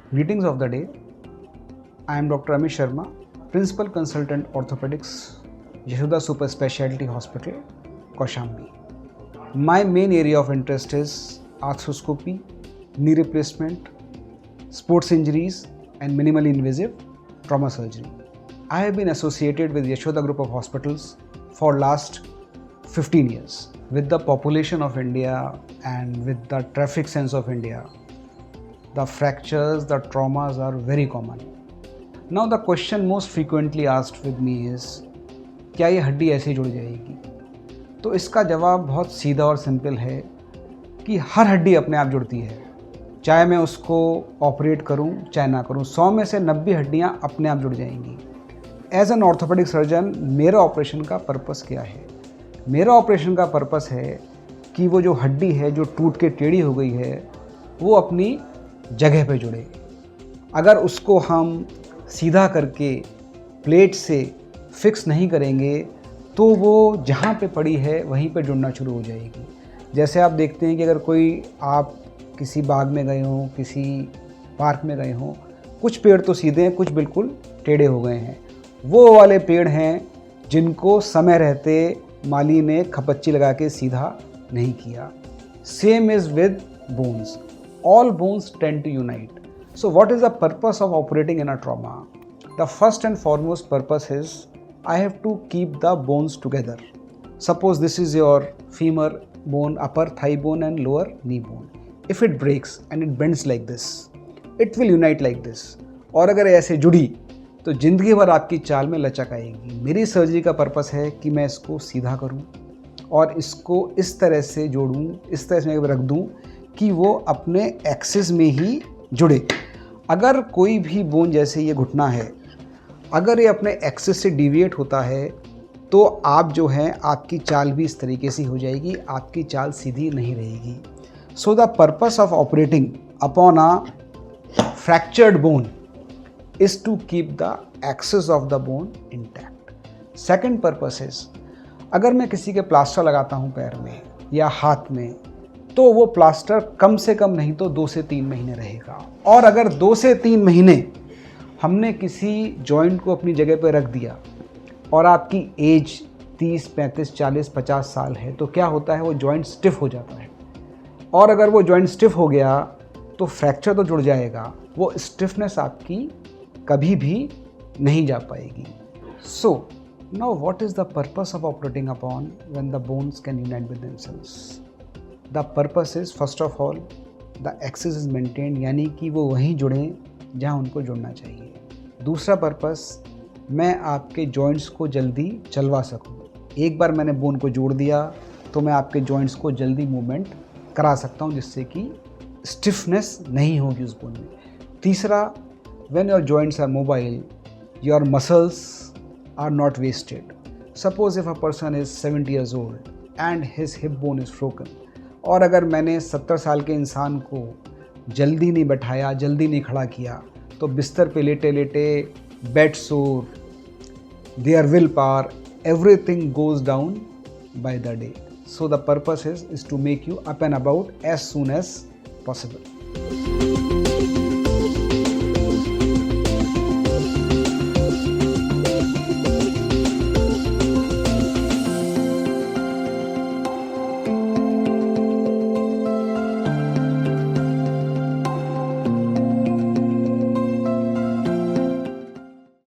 Greetings of the day. I am Dr. Amit Sharma, Principal Consultant Orthopedics, Yashoda Super Specialty Hospital, Kaushambi. My main area of interest is arthroscopy, knee replacement, sports injuries, and minimally invasive trauma surgery. I have been associated with Yashoda Group of Hospitals for last 15 years. With the population of India and with the traffic sense of India, the fractures, the traumas are very common. Now the question most frequently asked with me is, क्या ये हड्डी ऐसे जुड़ जाएगी? तो इसका जवाब बहुत सीधा और सिंपल है कि हर हड्डी अपने आप जुड़ती है, चाहे मैं उसको ऑपरेट करूं, चाहे ना करूं। 100 में से 90 हड्डियां अपने आप जुड़ जाएंगी। एज एन ऑर्थोपेडिक सर्जन मेरा ऑपरेशन का पर्पस क्या है? मेरा ऑपरेशन का पर्पस है कि वो जो हड्डी है जो टूट के टेढ़ी हो गई है वो अपनी जगह पे जुड़े। अगर उसको हम सीधा करके प्लेट से फिक्स नहीं करेंगे तो वो जहाँ पे पड़ी है वहीं पे जुड़ना शुरू हो जाएगी। जैसे आप देखते हैं कि अगर आप किसी बाग में गए हों, किसी पार्क में गए हों, कुछ पेड़ तो सीधे हैं, कुछ बिल्कुल टेढ़े हो गए हैं। वो वाले पेड़ हैं जिनको समय रहते माली ने खपच्ची लगा के सीधा नहीं किया। Same is with bones. All bones tend to unite. So what is the purpose of operating in a trauma? The first and foremost purpose is I have to keep the bones together. Suppose this is your femur bone, upper thigh bone and lower knee bone. If it breaks and it bends like this, it will unite like this. और अगर ऐसे जुड़ी तो ज़िंदगी भर आपकी चाल में लचक आएगी। मेरी सर्जरी का पर्पस है कि मैं इसको सीधा करूं और इसको इस तरह से जोड़ूं, इस तरह से रख दूं कि वो अपने एक्सिस में ही जुड़े। अगर कोई भी बोन, जैसे ये घुटना है, अगर ये अपने एक्सिस से डिविएट होता है तो आप जो हैं आपकी चाल भी इस तरीके से हो जाएगी, आपकी चाल सीधी नहीं रहेगी। So the purpose of operating upon a fractured bone is to keep the axis of the bone intact. Second purpose is, अगर मैं किसी के प्लास्टर लगाता हूँ पैर में या हाथ में तो वो प्लास्टर कम से कम नहीं तो 2 से 3 महीने रहेगा। और अगर 2 से 3 महीने हमने किसी जॉइंट को अपनी जगह पर रख दिया और आपकी एज 30, 35, 40, 50 साल है तो क्या होता है, वो जॉइंट स्टिफ हो जाता है। और अगर वो जॉइंट स्टिफ हो गया तो फ्रैक्चर तो जुड़ जाएगा, वो स्टिफनेस आपकी कभी भी नहीं जा पाएगी। So now what is the purpose of operating upon when the bones can unite with themselves? The purpose is first of all the axis is maintain, यानी कि वो वहीं जुड़ें जहाँ उनको जुड़ना चाहिए। दूसरा पर्पस, मैं आपके जॉइंट्स को जल्दी चलवा सकूं। एक बार मैंने बोन को जोड़ दिया तो मैं आपके जॉइंट्स को जल्दी मूवमेंट करा सकता हूं जिससे कि स्टिफनेस नहीं होगी उस बोन में। तीसरा, when your joints are mobile, your muscles are not wasted. Suppose if a person is 70 years old and his hip bone is broken, और अगर मैंने 70 साल के इंसान को जल्दी नहीं बैठाया, जल्दी नहीं खड़ा किया तो बिस्तर पे लेटे लेटे bed sore, there will power, everything goes down by the day. So the purpose is to make you up and about as soon as possible.